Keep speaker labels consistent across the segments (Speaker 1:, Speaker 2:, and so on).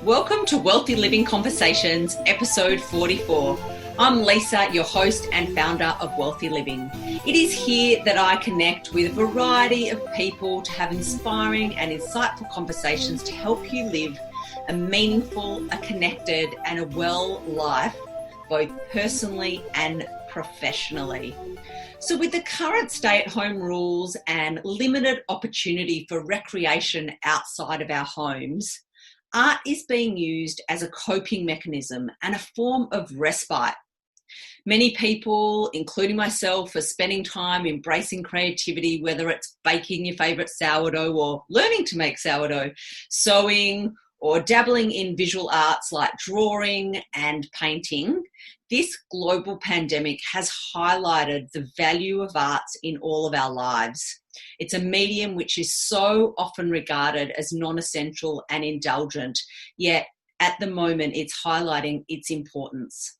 Speaker 1: Welcome to Wealthy Living Conversations, episode 44. I'm Lisa, your host and founder of Wealthy Living. It is here that I connect with a variety of people to have inspiring and insightful conversations to help you live a meaningful, a connected, and a well life, both personally and professionally. So with the current stay-at-home rules and limited opportunity for recreation outside of our homes, art is being used as a coping mechanism and a form of respite. Many people, including myself, are spending time embracing creativity, whether it's baking your favourite sourdough or learning to make sourdough, sewing, or dabbling in visual arts like drawing and painting. This global pandemic has highlighted the value of arts in all of our lives. It's a medium which is so often regarded as non-essential and indulgent, yet at the moment it's highlighting its importance.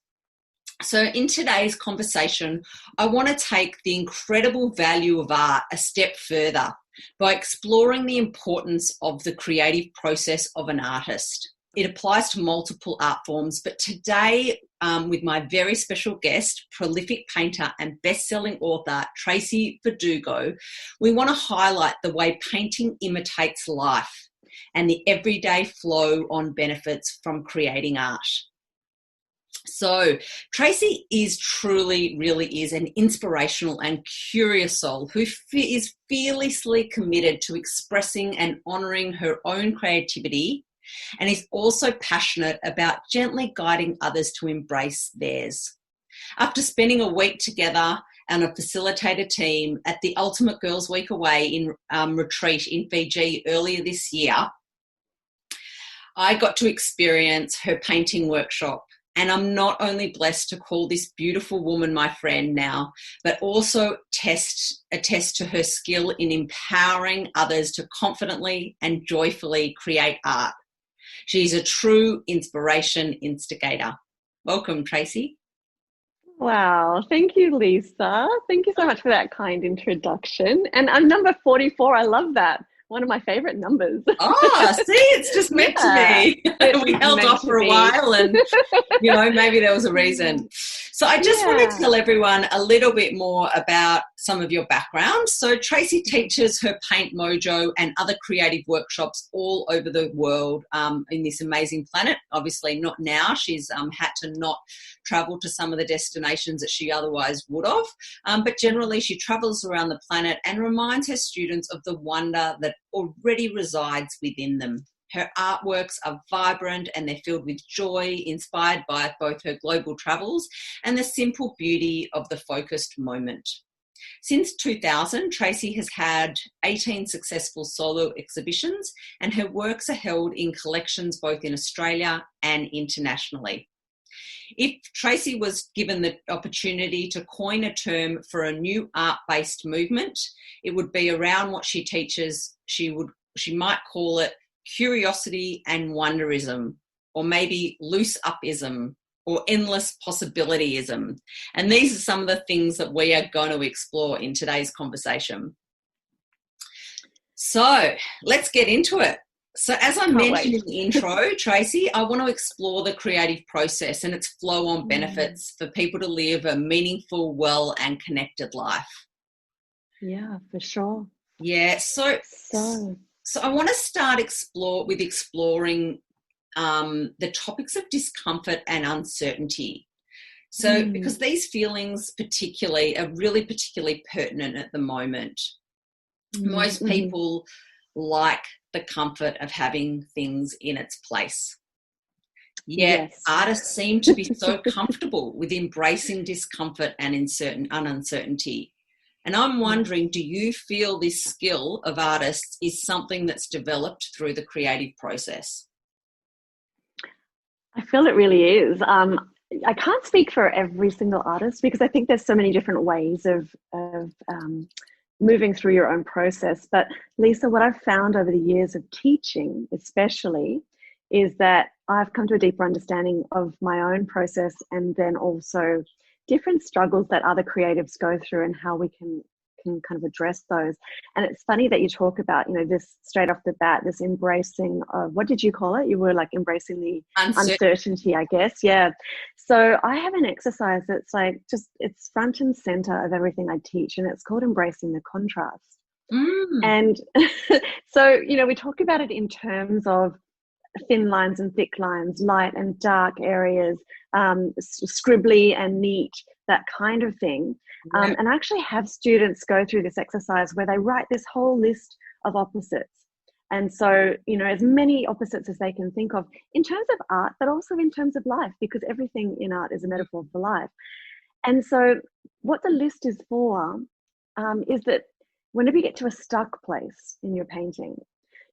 Speaker 1: So in today's conversation, I want to take the incredible value of art a step further by exploring the importance of the creative process of an artist. It applies to multiple art forms, but today, with my very special guest, prolific painter and best-selling author, Tracey Verdugo, we want to highlight the way painting imitates life and the everyday flow on benefits from creating art. So Tracey really is an inspirational and curious soul who is fearlessly committed to expressing and honouring her own creativity, and is also passionate about gently guiding others to embrace theirs. After spending a week together on a facilitator team at the Ultimate Girls Week Away in retreat in Fiji earlier this year, I got to experience her painting workshop. And I'm not only blessed to call this beautiful woman my friend now, but also attest to her skill in empowering others to confidently and joyfully create art. She's a true inspiration instigator. Welcome, Tracey.
Speaker 2: Wow. Thank you, Lisa. Thank you so much for that kind introduction. And I'm number 44. I love that. One of my favorite numbers.
Speaker 1: Oh, see, it's just meant to be. We held off for a while and, maybe there was a reason. So I just want to tell everyone a little bit more about some of your background. So Tracey teaches her Paint Mojo and other creative workshops all over the world in this amazing planet. Obviously not now. She's had to not travel to some of the destinations that she otherwise would have. But generally she travels around the planet and reminds her students of the wonder that already resides within them. Her artworks are vibrant and they're filled with joy, inspired by both her global travels and the simple beauty of the focused moment. Since 2000, Tracey has had 18 successful solo exhibitions, and her works are held in collections both in Australia and internationally. If Tracey was given the opportunity to coin a term for a new art-based movement, it would be around what she teaches. She might call it curiosity and wonderism, or maybe loose upism, or endless possibilityism. And these are some of the things that we are going to explore in today's conversation. So let's get into it. So as I mentioned in the intro, Tracey, I want to explore the creative process and its flow-on benefits for people to live a meaningful, well and connected life.
Speaker 2: Yeah, for sure.
Speaker 1: Yeah, so I want to start exploring the topics of discomfort and uncertainty. So because these feelings particularly are really particularly pertinent at the moment. Most people like the comfort of having things in its place. Yet artists seem to be so comfortable with embracing discomfort and uncertainty. And I'm wondering, do you feel this skill of artists is something that's developed through the creative process?
Speaker 2: I feel it really is. I can't speak for every single artist because I think there's so many different ways of moving through your own process. But Lisa, what I've found over the years of teaching especially is that I've come to a deeper understanding of my own process, and then also different struggles that other creatives go through and how we can can kind of address those. And it's funny that you talk about, this straight off the bat, this embracing of, what did you call it? You were like embracing the uncertainty, I guess. Yeah. So I have an exercise that's like it's front and center of everything I teach, and it's called embracing the contrast. And so, we talk about it in terms of thin lines and thick lines, light and dark areas, scribbly and neat, that kind of thing. And I actually have students go through this exercise where they write this whole list of opposites. And so, as many opposites as they can think of in terms of art, but also in terms of life, because everything in art is a metaphor for life. And so what the list is for is that whenever you get to a stuck place in your painting,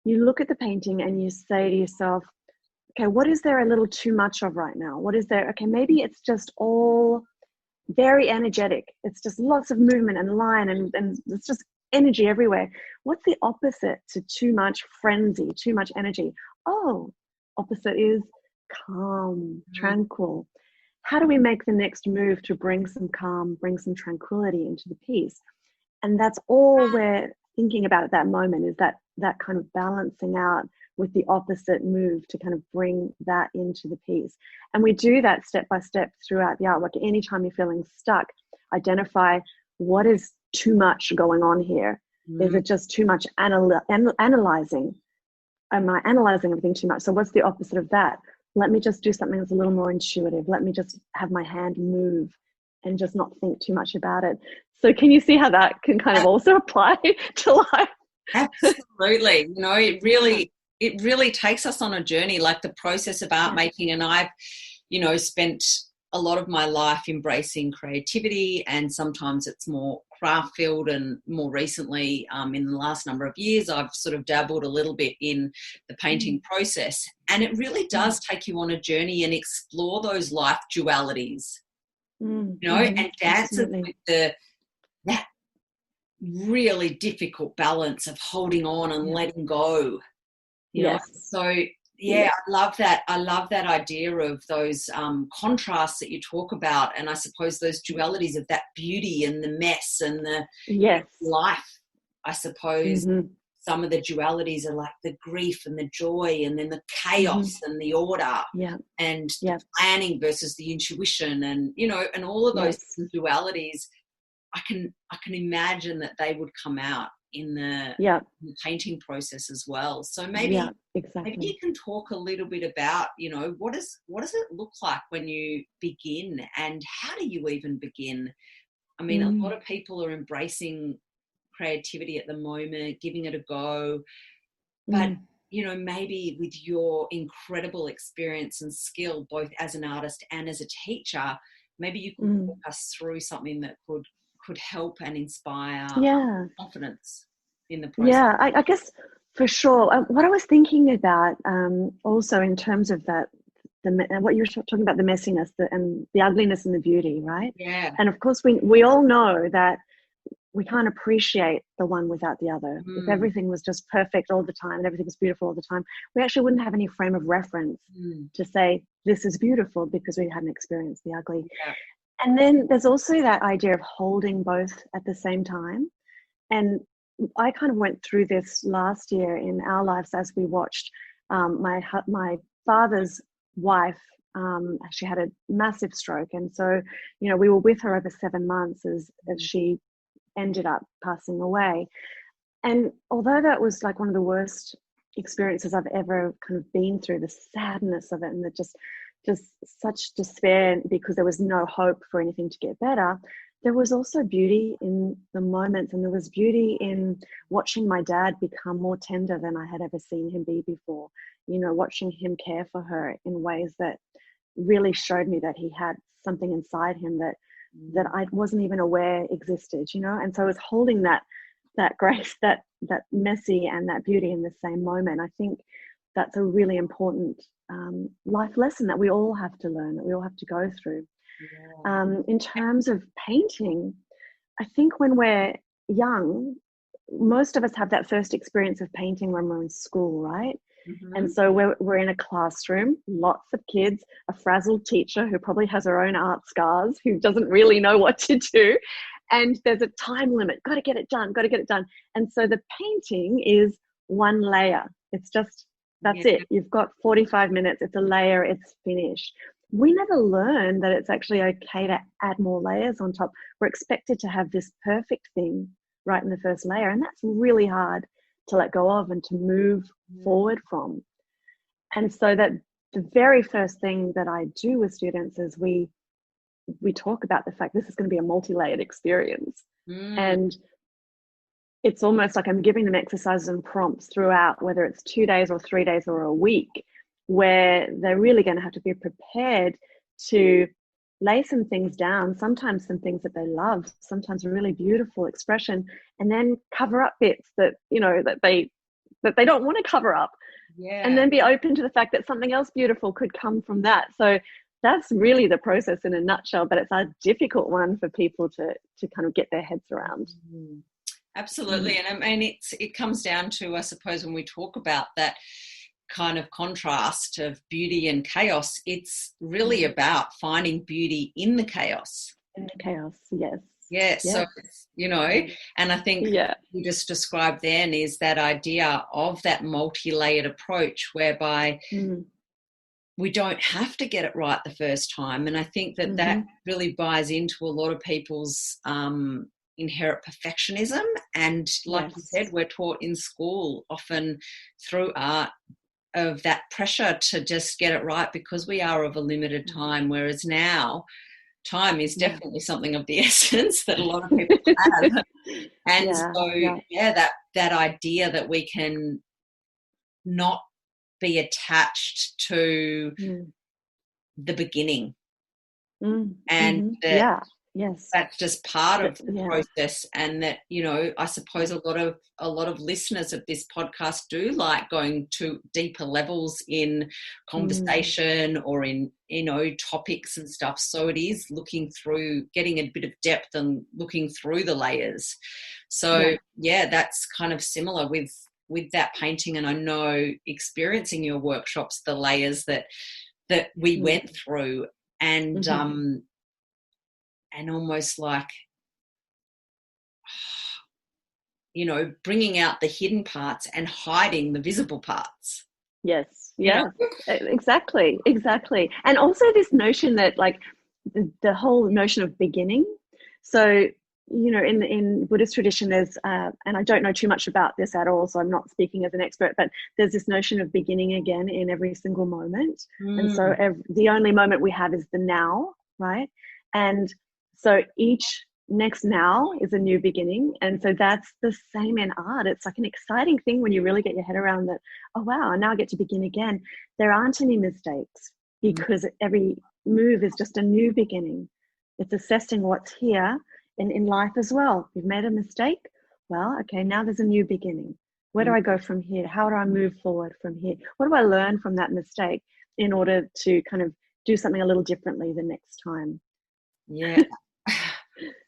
Speaker 2: you look at the painting and you say to yourself, okay, what is there a little too much of right now? What is there? Okay, maybe it's just all very energetic. It's just lots of movement and line and it's just energy everywhere. What's the opposite to too much frenzy, too much energy? Oh, opposite is calm, tranquil. How do we make the next move to bring some calm, bring some tranquility into the piece? And that's all we're thinking about at that moment, is that kind of balancing out with the opposite move to kind of bring that into the piece. And we do that step by step throughout the artwork. Anytime you're feeling stuck, identify what is too much going on here. Is it just too much analyzing? Am I analyzing everything too much? So what's the opposite of that? Let me just do something that's a little more intuitive. Let me just have my hand move and just not think too much about it. So can you see how that can kind of also apply to life?
Speaker 1: Absolutely. It really takes us on a journey, like the process of art making. And I've, spent a lot of my life embracing creativity, and sometimes it's more craft filled, and more recently, in the last number of years, I've sort of dabbled a little bit in the painting process. And it really does take you on a journey and explore those life dualities, and dances with that really difficult balance of holding on and letting go. So I love that. I love that idea of those contrasts that you talk about, and I suppose those dualities of that beauty and the mess and the life. I suppose some of the dualities are like the grief and the joy, and then the chaos and the order, and the planning versus the intuition, and and all of those dualities. I can imagine that they would come out in the painting process as well. So maybe you can talk a little bit about, what does it look like when you begin, and how do you even begin? I mean, a lot of people are embracing creativity at the moment, giving it a go, but maybe with your incredible experience and skill, both as an artist and as a teacher, maybe you could walk us through something that could help and inspire confidence in the process.
Speaker 2: Yeah, I guess for sure. What I was thinking about also in terms of that, what you were talking about, the messiness and the ugliness and the beauty, right?
Speaker 1: Yeah.
Speaker 2: And of course, we all know that we can't appreciate the one without the other. If everything was just perfect all the time and everything was beautiful all the time, we actually wouldn't have any frame of reference to say this is beautiful, because we hadn't experienced the ugly.
Speaker 1: Yeah.
Speaker 2: And then there's also that idea of holding both at the same time. And I kind of went through this last year in our lives as we watched my father's wife. She had a massive stroke. And so, we were with her over 7 months as she ended up passing away. And although that was like one of the worst experiences I've ever kind of been through, the sadness of it and the just such despair because there was no hope for anything to get better, there was also beauty in the moments, and there was beauty in watching my dad become more tender than I had ever seen him be before, watching him care for her in ways that really showed me that he had something inside him that I wasn't even aware existed, and so I was holding that grace, that messy and that beauty in the same moment. I think that's a really important life lesson that we all have to learn, that we all have to go through. In terms of painting, I think when we're young, most of us have that first experience of painting when we're in school, right? And so we're in a classroom, lots of kids, a frazzled teacher who probably has her own art scars, who doesn't really know what to do. and there's a time limit. Got to get it done. Got to get it done. And so the painting is one layer. It's just, that's it. You've got 45 minutes. It's a layer. It's finished. We never learn that it's actually okay to add more layers on top. We're expected to have this perfect thing right in the first layer. And that's really hard to let go of and to move forward from. And so that the very first thing that I do with students is we talk about the fact this is going to be a multi-layered experience. And it's almost like I'm giving them exercises and prompts throughout, whether it's 2 days or 3 days or a week, where they're really going to have to be prepared to lay some things down, sometimes some things that they love, sometimes a really beautiful expression, and then cover up bits that, you know, that they don't want to cover up. And then be open to the fact that something else beautiful could come from that. So that's really the process in a nutshell, but it's a difficult one for people to kind of get their heads around.
Speaker 1: Absolutely. And I mean, it comes down to, I suppose, when we talk about that kind of contrast of beauty and chaos, it's really about finding beauty in the chaos.
Speaker 2: In the chaos, yes.
Speaker 1: Yeah, so, you know, and I think you just described then is that idea of that multi-layered approach whereby we don't have to get it right the first time. And I think that that really buys into a lot of people's inherent perfectionism. And like you said, we're taught in school often through art of that pressure to just get it right because we are of a limited time, whereas now time is definitely something of the essence that a lot of people have. And that idea that we can not be attached to the beginning and that's just part of the process, and that, you know, I suppose a lot of listeners of this podcast do like going to deeper levels in conversation or in, you know, topics and stuff. So it is looking through, getting a bit of depth and looking through the layers. So that's kind of similar with that painting. And I know experiencing your workshops, the layers that we went through, and almost like, you know, bringing out the hidden parts and hiding the visible parts.
Speaker 2: Yes, exactly. And also this notion that, like, the whole notion of beginning. So, you know, in Buddhist tradition, there's, and I don't know too much about this at all, so I'm not speaking as an expert, but there's this notion of beginning again in every single moment. And so the only moment we have is the now, right? And so each next now is a new beginning. And so that's the same in art. It's like an exciting thing when you really get your head around that, oh, wow, now I get to begin again. There aren't any mistakes because every move is just a new beginning. It's assessing what's here in life as well. You've made a mistake. Well, okay, now there's a new beginning. Where do I go from here? How do I move forward from here? What do I learn from that mistake in order to kind of do something a little differently the next time?
Speaker 1: Yeah.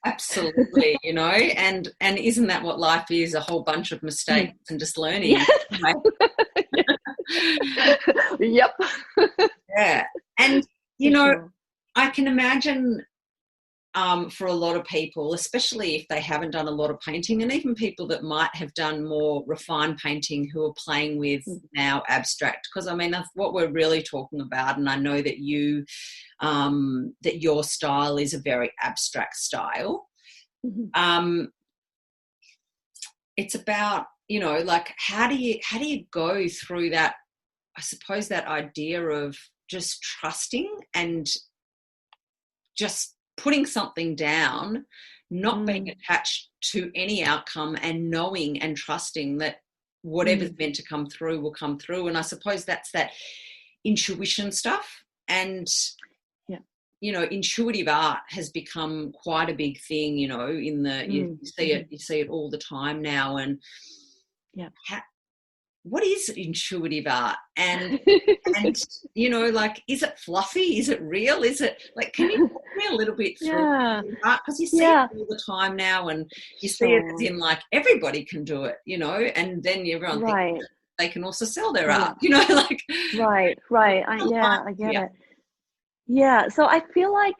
Speaker 1: Absolutely, you know, and isn't that what life is? A whole bunch of mistakes and just learning.
Speaker 2: Yep.
Speaker 1: Yeah. And, you know, I can imagine for a lot of people, especially if they haven't done a lot of painting, and even people that might have done more refined painting who are playing with now abstract, because I mean that's what we're really talking about. And I know that that your style is a very abstract style. It's about, you know, like how do you go through that, I suppose, that idea of just trusting and just putting something down, not being attached to any outcome, and knowing and trusting that whatever's meant to come through will come through. And I suppose that's that intuition stuff. And, you know, intuitive art has become quite a big thing, you know, in the, you see it all the time now. And what is intuitive art? And you know, like, is it fluffy? Is it real? Is it like, can you talk me a little bit through art? Because you see it all the time now, and you see it as in like everybody can do it, you know, and then everyone thinks that they can also sell their art, you know, like.
Speaker 2: I get it. Yeah. So I feel like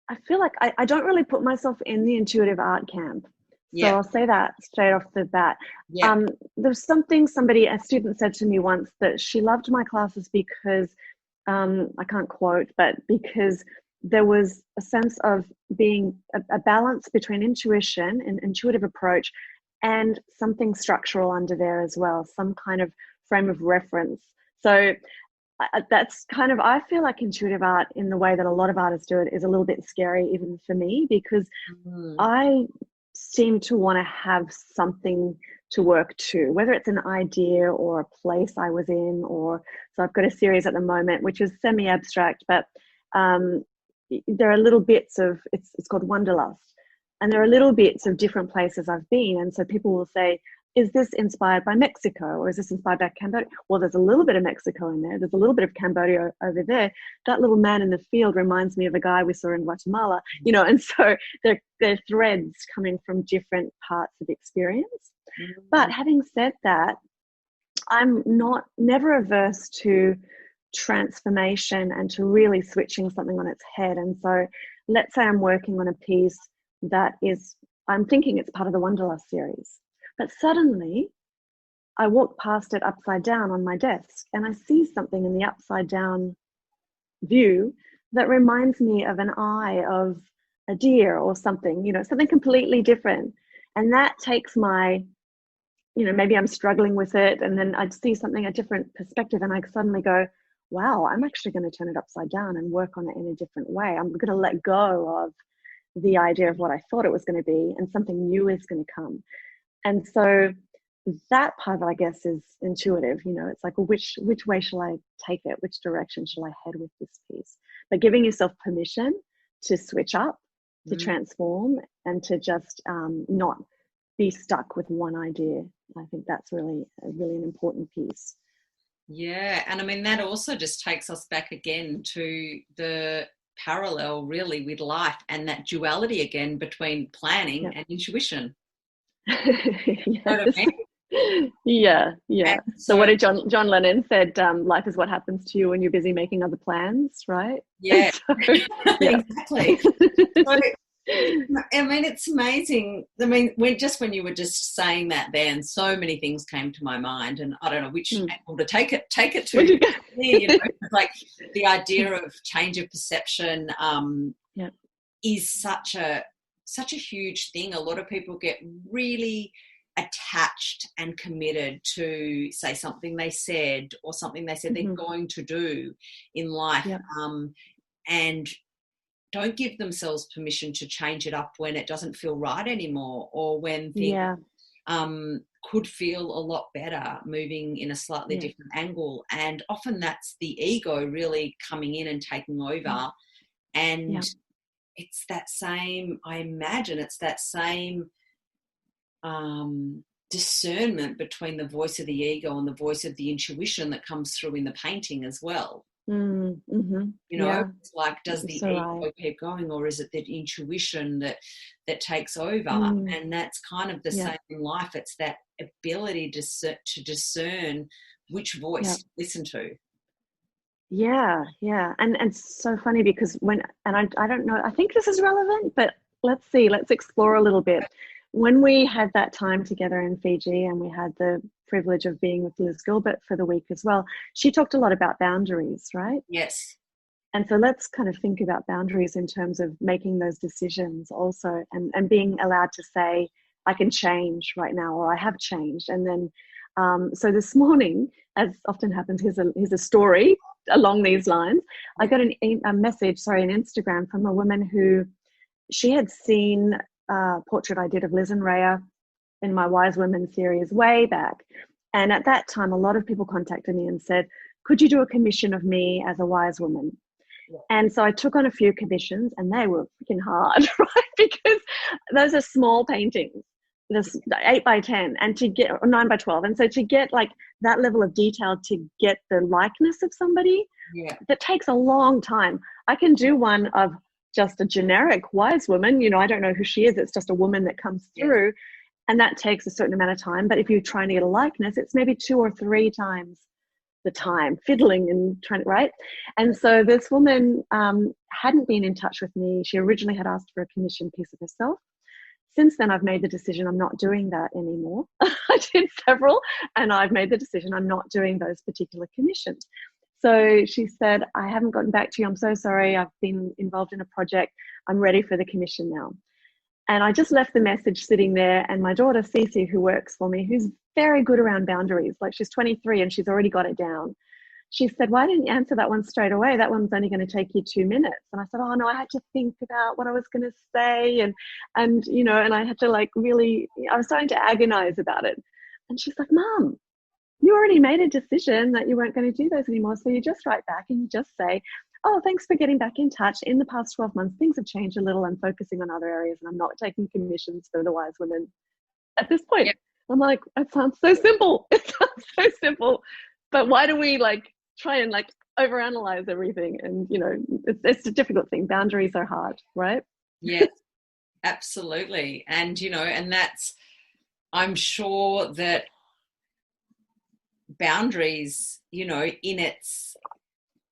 Speaker 2: I feel like I don't really put myself in the intuitive art camp. So
Speaker 1: Yeah.
Speaker 2: I'll say that straight off the bat.
Speaker 1: Yeah.
Speaker 2: There's a student said to me once that she loved my classes because, I can't quote, but because there was a sense of being a balance between intuition and intuitive approach and something structural under there as well, some kind of frame of reference. So that's kind of, I feel like intuitive art in the way that a lot of artists do it is a little bit scary even for me, because I seem to want to have something to work to, whether it's an idea or a place I was in, or so I've got a series at the moment which is semi-abstract, but there are little bits of it's called Wanderlust, and there are little bits of different places I've been, and so people will say, is this inspired by Mexico, or is this inspired by Cambodia? Well, there's a little bit of Mexico in there. There's a little bit of Cambodia over there. That little man in the field reminds me of a guy we saw in Guatemala, and so they're threads coming from different parts of experience. Mm-hmm. But having said that, I'm never averse to transformation and to really switching something on its head. And so let's say I'm working on a piece that I'm thinking it's part of the Wanderlust series. But suddenly I walk past it upside down on my desk and I see something in the upside down view that reminds me of an eye of a deer or something, something completely different. And that takes maybe I'm struggling with it, and then I'd see something, a different perspective, and I suddenly go, wow, I'm actually going to turn it upside down and work on it in a different way. I'm going to let go of the idea of what I thought it was going to be, and something new is going to come. And so that part of it, I guess, is intuitive. It's like, well, which way shall I take it? Which direction shall I head with this piece? But giving yourself permission to switch up, to transform, and to just not be stuck with one idea. I think that's really an important piece.
Speaker 1: Yeah. And I mean, that also just takes us back again to the parallel really with life, and that duality again between planning and intuition.
Speaker 2: Yes.
Speaker 1: You know what I mean?
Speaker 2: Yeah. So what did John Lennon said, life is what happens to you when you're busy making other plans, right?
Speaker 1: Yeah. Exactly. So, I mean, it's amazing. I mean, when you were just saying that, then so many things came to my mind, and I don't know which angle to take it to. Like the idea of change of perception is such a huge thing. A lot of people get really attached and committed to, say, something they said or something they said they're going to do in life, and don't give themselves permission to change it up when it doesn't feel right anymore, or when things could feel a lot better moving in a slightly different angle. And often that's the ego really coming in and taking over. And it's that same, I imagine it's that same discernment between the voice of the ego and the voice of the intuition that comes through in the painting as well. It's like, does the ego keep going, or is it that intuition that takes over? And that's kind of the same in life. It's that ability to discern which voice to listen to. And it's so funny because I don't know, I think this is relevant, but let's explore a little bit. When we had that time together in Fiji, and we had the privilege of being with Liz Gilbert for the week as well, she talked a lot about boundaries, right? Yes.
Speaker 2: And so let's kind of think about boundaries in terms of making those decisions also, and being allowed to say, I can change right now, or I have changed. And then, so this morning, as often happens, here's a story along these lines. I got a message, an Instagram from a woman who, she had seen a portrait I did of Liz and Rhea in my Wise Women series way back. And at that time, a lot of people contacted me and said, could you do a commission of me as a wise woman? Yeah. And so I took on a few commissions, and they were freaking hard, right? Because those are small paintings, this 8 by 10 and to get, or 9 by 12. And so to get like that level of detail, to get the likeness of somebody, that takes a long time. I can do one of just a generic wise woman, I don't know who she is. It's just a woman that comes through, and that takes a certain amount of time. But if you're trying to get a likeness, it's maybe 2 or 3 times the time, fiddling and trying to, right? And so this woman hadn't been in touch with me. She originally had asked for a commissioned piece of herself. Since then, I've made the decision I'm not doing that anymore. I did several, and I've made the decision I'm not doing those particular commissions. So she said, I haven't gotten back to you. I'm so sorry. I've been involved in a project. I'm ready for the commission now. And I just left the message sitting there. And my daughter, Cece, who works for me, who's very good around boundaries, like she's 23 and she's already got it down. She said, why didn't you answer that one straight away? That one's only going to take you 2 minutes. And I said, oh no, I had to think about what I was going to say. And, you know, and I had to like really, I was starting to agonize about it. And she's like, Mom, you already made a decision that you weren't going to do those anymore. So you just write back and you just say, oh, thanks for getting back in touch. In the past 12 months, things have changed a little. I'm focusing on other areas and I'm not taking commissions for the wise women at this point. Yep. I'm like, it sounds so simple. It sounds so simple. But why do we like try and like overanalyze everything? And, you know, it's a difficult thing. Boundaries are hard, right?
Speaker 1: Yes, absolutely. And, you know, and that's, I'm sure that boundaries, you know,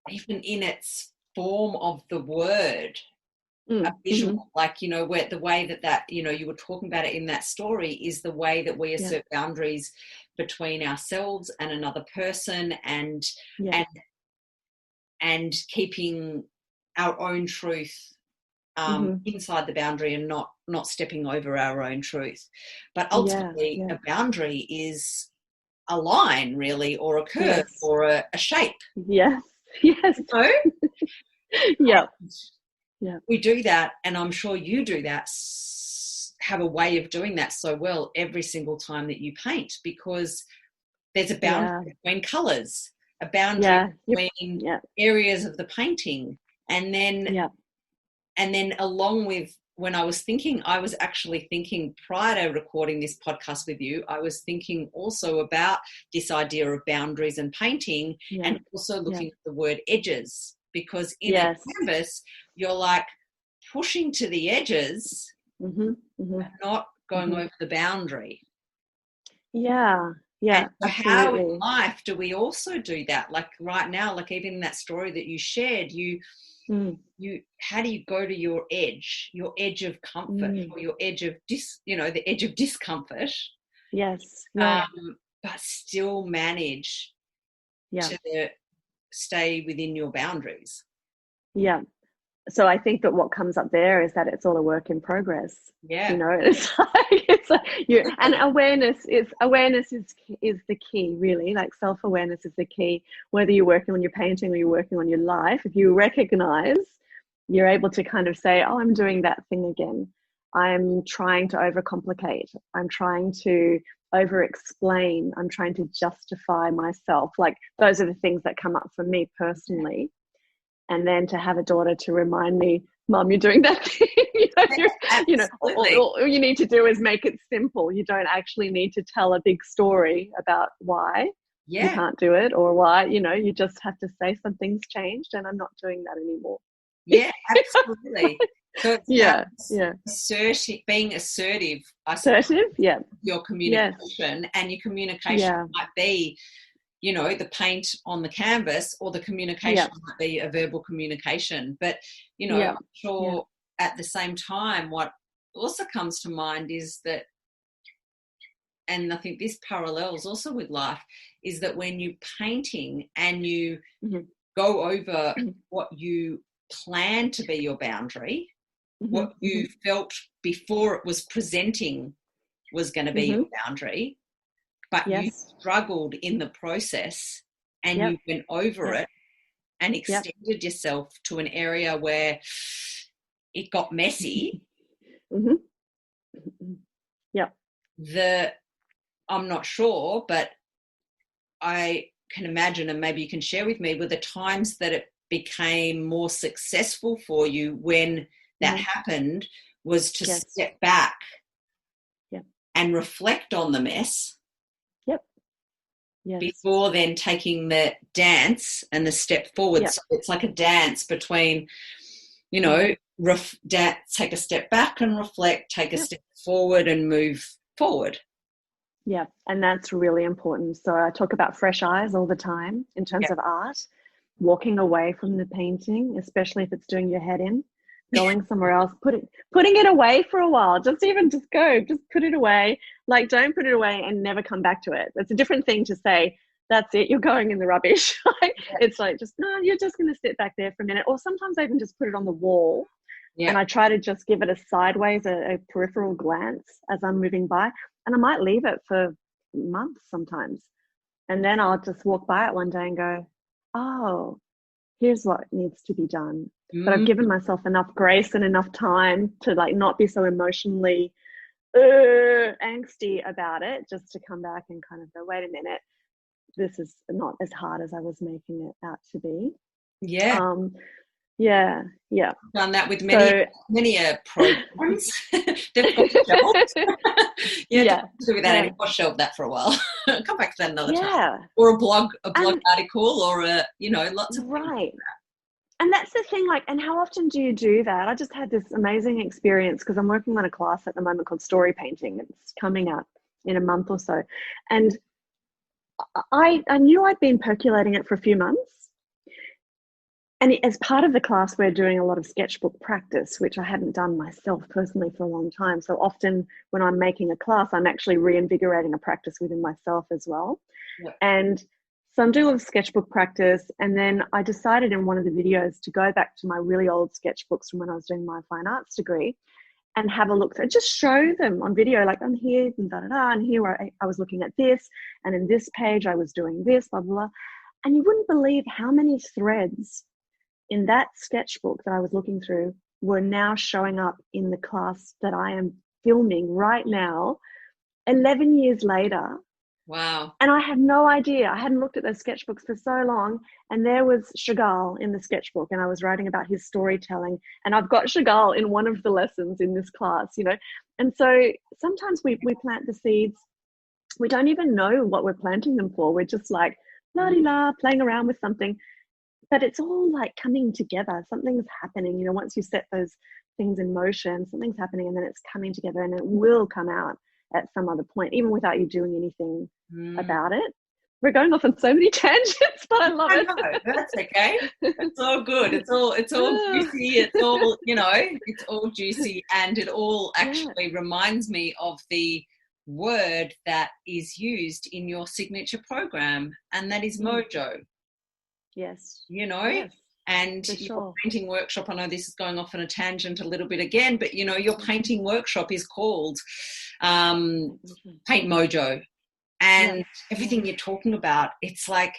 Speaker 1: even in its form of the word, a visual, like, you know, where the way that, you know, you were talking about it in that story is the way that we assert boundaries between ourselves and another person and keeping our own truth inside the boundary and not stepping over our own truth. But ultimately a boundary is a line really, or a curve or a shape.
Speaker 2: Yes.
Speaker 1: So,
Speaker 2: yeah.
Speaker 1: We do that, and I'm sure you do that, have a way of doing that so well every single time that you paint, because there's a boundary between colours, a boundary between areas of the painting, and then along with, when I was actually thinking prior to recording this podcast with you, I was thinking also about this idea of boundaries and painting, and also looking at the word edges, because in a canvas, you're like pushing to the edges, but not going over the boundary.
Speaker 2: Yeah.
Speaker 1: And so how in life do we also do that? Like right now, like even in that story that you shared, how do you go to your edge of comfort, or your edge of the edge of discomfort?
Speaker 2: Yes.
Speaker 1: But still manage to stay within your boundaries.
Speaker 2: Yeah. So I think that what comes up there is that it's all a work in progress.
Speaker 1: Yeah.
Speaker 2: You know, and awareness is the key, really. Like self-awareness is the key. Whether you're working on your painting or you're working on your life, if you recognize, you're able to kind of say, oh, I'm doing that thing again. I'm trying to overcomplicate. I'm trying to over-explain. I'm trying to justify myself. Like those are the things that come up for me personally. And then to have a daughter to remind me, Mom, you're doing that thing. All you need to do is make it simple. You don't actually need to tell a big story about why you can't do it, or why, you just have to say something's changed and I'm not doing that anymore.
Speaker 1: Yeah, absolutely. So being assertive. Your communication, and your communication might be, the paint on the canvas, or the communication might be a verbal communication. But, I'm sure at the same time, what also comes to mind is that, and I think this parallels also with life, is that when you're painting and you go over what you plan to be your boundary, what you felt before it was presenting was going to be your boundary, but you struggled in the process and you went over it and extended yourself to an area where it got messy. I'm not sure, but I can imagine, and maybe you can share with me, were the times that it became more successful for you when that happened was to step back and reflect on the mess before then taking the dance and the step forward. So it's like a dance between, take a step back and reflect, take a step forward and move forward.
Speaker 2: Yeah, and that's really important. So I talk about fresh eyes all the time in terms
Speaker 1: Yeah.
Speaker 2: of art, walking away from the painting, especially if it's doing your head in, going somewhere else, putting it away for a while. Just go, just put it away. Like, don't put it away and never come back to it. It's a different thing to say, that's it, you're going in the rubbish. It's like, just, no, you're just going to sit back there for a minute. Or sometimes I even just put it on the wall.
Speaker 1: Yeah.
Speaker 2: And I try to just give it a sideways, a peripheral glance as I'm moving by. And I might leave it for months sometimes. And then I'll just walk by it one day and go, oh, here's what needs to be done. But I've given myself enough grace and enough time to like not be so emotionally angsty about it, just to come back and kind of go, wait a minute, this is not as hard as I was making it out to be.
Speaker 1: Yeah.
Speaker 2: Yeah.
Speaker 1: Done that with many programs. They've got shelved. Yeah. Do with that anymore. Shelve that for a while. Come back to that another time. Or a blog article, or lots of
Speaker 2: right. And that's the thing, like, and how often do you do that? I just had this amazing experience because I'm working on a class at the moment called story painting. It's coming out in a month or so. And I knew I'd been percolating it for a few months. And as part of the class, we're doing a lot of sketchbook practice, which I hadn't done myself personally for a long time. So often when I'm making a class, I'm actually reinvigorating a practice within myself as well. Yeah. And so I'm doing a lot of sketchbook practice. And then I decided in one of the videos to go back to my really old sketchbooks from when I was doing my fine arts degree and have a look. So just show them on video, like I'm here and da-da-da, and here I was looking at this, and in this page I was doing this, blah, blah, blah. And you wouldn't believe how many threads in that sketchbook that I was looking through were now showing up in the class that I am filming right now, 11 years later.
Speaker 1: Wow.
Speaker 2: And I had no idea. I hadn't looked at those sketchbooks for so long. And there was Chagall in the sketchbook, and I was writing about his storytelling. And I've got Chagall in one of the lessons in this class, And so sometimes we plant the seeds. We don't even know what we're planting them for. We're just like, la-di-la, playing around with something. But it's all like coming together. Something's happening, once you set those things in motion, something's happening, and then it's coming together, and it will come out at some other point, even without you doing anything about it. We're going off on so many tangents, but I love it.
Speaker 1: No, that's okay. It's all good. It's all juicy. It's all, it's all juicy, and it all actually reminds me of the word that is used in your signature program, and that is mojo.
Speaker 2: Yes.
Speaker 1: Yes. And your painting workshop, I know this is going off on a tangent a little bit again, but your painting workshop is called Paint Mojo. And everything you're talking about, it's like,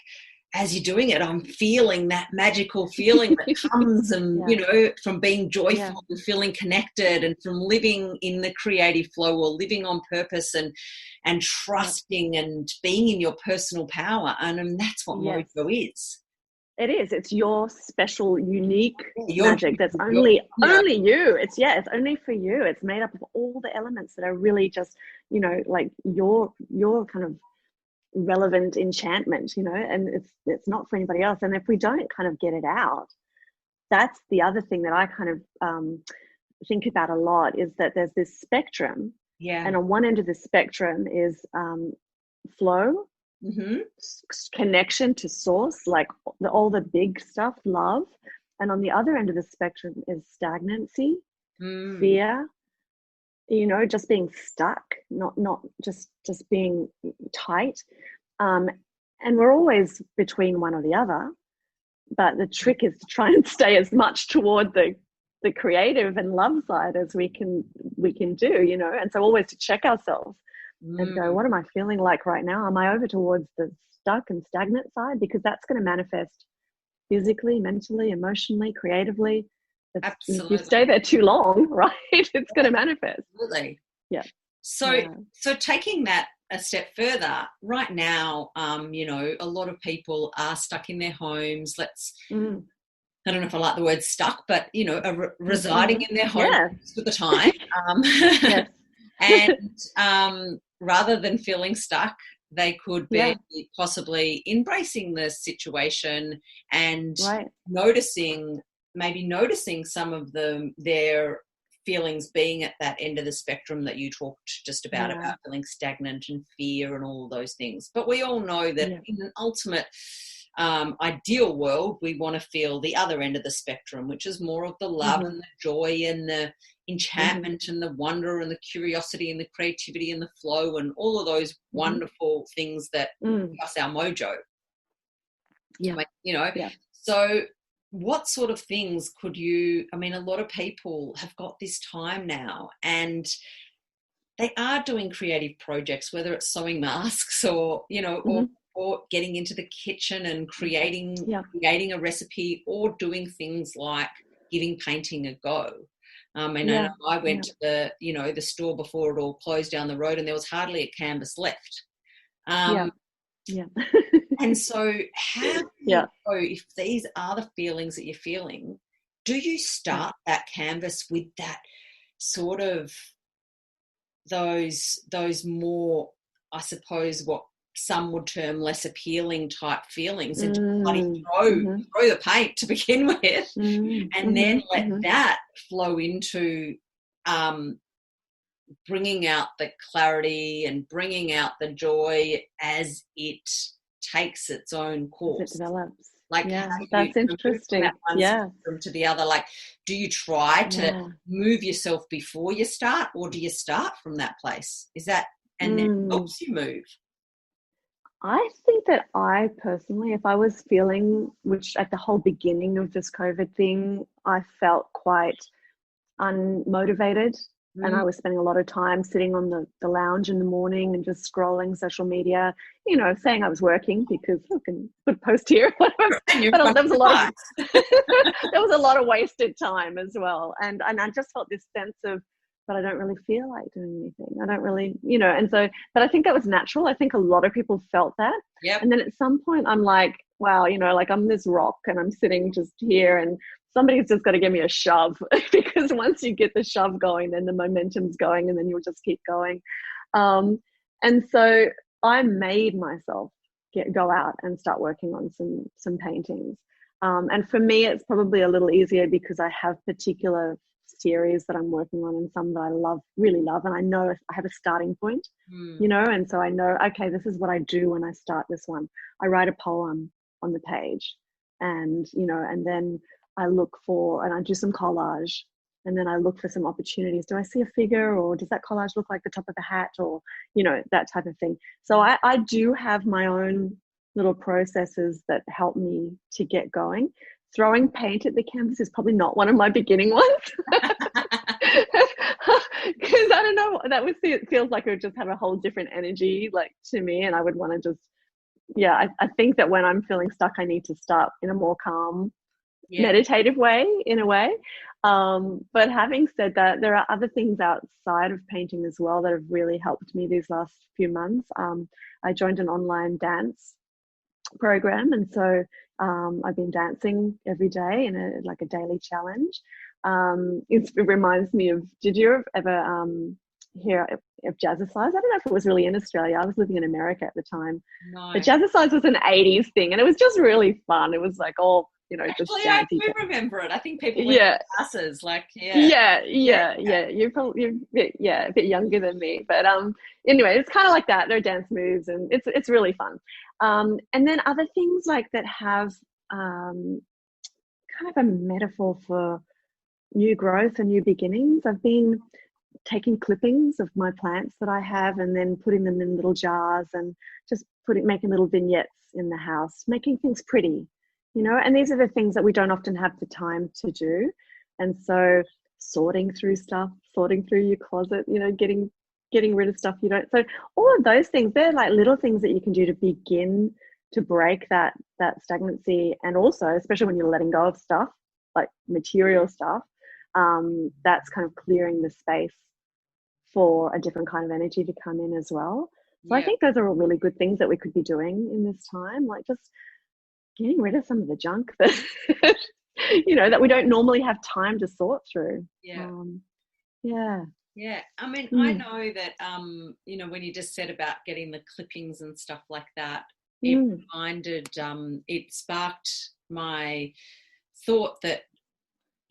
Speaker 1: as you're doing it, I'm feeling that magical feeling that comes and, from being joyful and feeling connected, and from living in the creative flow, or living on purpose, and trusting and being in your personal power. And that's what Mojo is.
Speaker 2: It is. It's your special, unique magic that's only you. It's only for you. It's made up of all the elements that are really just, like your kind of relevant enchantment, and it's not for anybody else. And if we don't kind of get it out, that's the other thing that I kind of think about a lot, is that there's this spectrum. Yeah. And on one end of the spectrum is flow. Mm-hmm. Connection to source, like all the big stuff, love. And on the other end of the spectrum is stagnancy, fear, just being stuck, not just being tight. And we're always between one or the other, but the trick is to try and stay as much toward the creative and love side as we can do, and so always to check ourselves and go, what am I feeling like right now? Am I over towards the stuck and stagnant side? Because that's going to manifest physically, mentally, emotionally, creatively. Absolutely. If you stay there too long, right, it's going to manifest.
Speaker 1: Absolutely.
Speaker 2: Yeah.
Speaker 1: So taking that a step further, right now, a lot of people are stuck in their homes. I don't know if I like the word stuck, but, are residing in their homes for the time. And rather than feeling stuck, they could be possibly embracing the situation and noticing some of their feelings being at that end of the spectrum that you talked just about feeling stagnant and fear and all of those things. But we all know that in an ultimate ideal world, we want to feel the other end of the spectrum, which is more of the love and the joy and the enchantment and the wonder and the curiosity and the creativity and the flow and all of those wonderful things that give us our mojo. So what sort of things could you, I mean, a lot of people have got this time now and they are doing creative projects, whether it's sewing masks or, you know, or getting into the kitchen and creating a recipe, or doing things like giving painting a go. And I went to the store before it all closed down the road, and there was hardly a canvas left. And so how do you know if these are the feelings that you're feeling? Do you start that canvas with that sort of those more, I suppose, what some would term less appealing type feelings, and just bloody throw the paint to begin with, and then let that flow into bringing out the clarity and bringing out the joy as it takes its own course.
Speaker 2: As it develops.
Speaker 1: Like,
Speaker 2: that's interesting.
Speaker 1: From that one spectrum to the other. Like, do you try to move yourself before you start, or do you start from that place? Is that, and then helps you move?
Speaker 2: I think that I personally, if I was feeling, which at the whole beginning of this COVID thing, I felt quite unmotivated. And I was spending a lot of time sitting on the lounge in the morning and just scrolling social media, you know, saying I was working because I can put post here. But there was a lot of wasted time as well. And I just felt this sense of, but I don't really feel like doing anything. I don't really, you know, and so, but I think that was natural. I think a lot of people felt that. And then at some point I'm like, wow, you know, like I'm this rock and I'm sitting just here, and somebody's just got to give me a shove, because once you get the shove going, then the momentum's going, and then you'll just keep going. And so I made myself go out and start working on some paintings. And for me, it's probably a little easier because I have particular series that I'm working on, and some that I love, really love, and I know I have a starting point, you know, and so I know, okay, this is what I do when I start this one. I write a poem on the page, and, you know, and then I look for, and I do some collage, and then I look for some opportunities. Do I see a figure, or does that collage look like the top of a hat, or, you know, that type of thing. So I do have my own little processes that help me to get going. Throwing paint at the canvas is probably not one of my beginning ones. Because I don't know, it feels like it would just have a whole different energy, like, to me, and I would want to just, I think that when I'm feeling stuck, I need to start in a more calm, meditative way, in a way. But having said that, there are other things outside of painting as well that have really helped me these last few months. I joined an online dance program, and so I've been dancing every day in a daily challenge. It reminds me of, did you ever hear of jazzercise? I don't know if it was really in Australia. I was living in America at the time.
Speaker 1: No.
Speaker 2: But jazzercise was an 80s thing, and it was just really fun. It was like all, you know,
Speaker 1: actually,
Speaker 2: just
Speaker 1: dancey. I do remember it. I think people went to classes, like,
Speaker 2: You're probably a bit younger than me, but anyway, it's kind of like that. There are dance moves, and it's really fun. And then other things like that have kind of a metaphor for new growth and new beginnings. I've been taking clippings of my plants that I have, and then putting them in little jars, and just making little vignettes in the house, making things pretty, you know. And these are the things that we don't often have the time to do. And so sorting through your closet, you know, getting rid of stuff you don't. So all of those things, they're like little things that you can do to begin to break that stagnancy. And also, especially when you're letting go of stuff, like material stuff, that's kind of clearing the space for a different kind of energy to come in as well. So I think those are all really good things that we could be doing in this time, like just getting rid of some of the junk that you know, that we don't normally have time to sort through.
Speaker 1: I mean, I know that you know, when you just said about getting the clippings and stuff like that, it sparked my thought that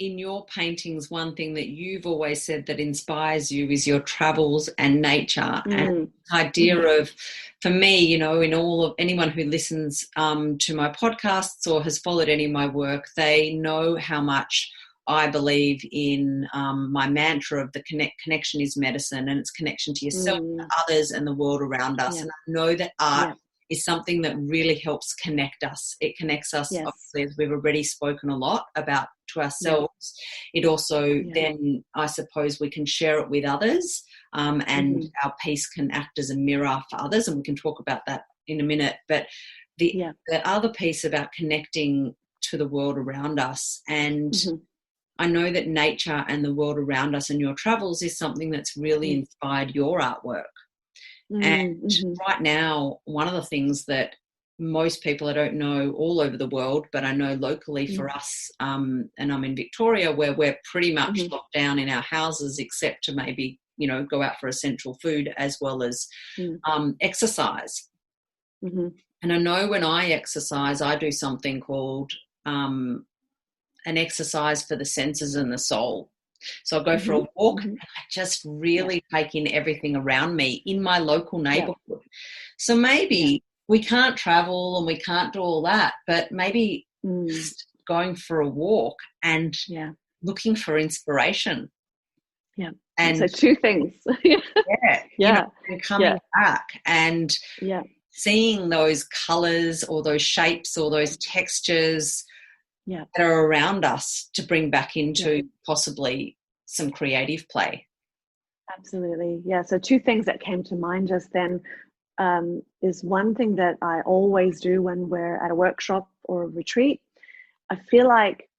Speaker 1: in your paintings, one thing that you've always said that inspires you is your travels and nature. And the idea of, for me, you know, in all of anyone who listens to my podcasts or has followed any of my work, they know how much I believe in my mantra of the connection is medicine, and it's connection to yourself, to others, and the world around us. And I know that art is something that really helps connect us. It connects us, obviously, as we've already spoken a lot about, to ourselves. It also then, I suppose, we can share it with others, and our piece can act as a mirror for others, and we can talk about that in a minute. But the other piece about connecting to the world around us, and I know that nature and the world around us and your travels is something that's really inspired your artwork. And right now, one of the things that most people, I don't know all over the world, but I know locally for us, and I'm in Victoria, where we're pretty much locked down in our houses, except to maybe, you know, go out for essential food as well as exercise. And I know when I exercise, I do something called an exercise for the senses and the soul. So I go for a walk and I just really take in everything around me in my local neighbourhood. So maybe we can't travel and we can't do all that, but maybe just going for a walk and looking for inspiration. And
Speaker 2: so two things.
Speaker 1: You know, and coming back and seeing those colours or those shapes or those textures that are around us to bring back into possibly some creative play.
Speaker 2: Absolutely. So two things that came to mind just then is one thing that I always do when we're at a workshop or a retreat. I feel like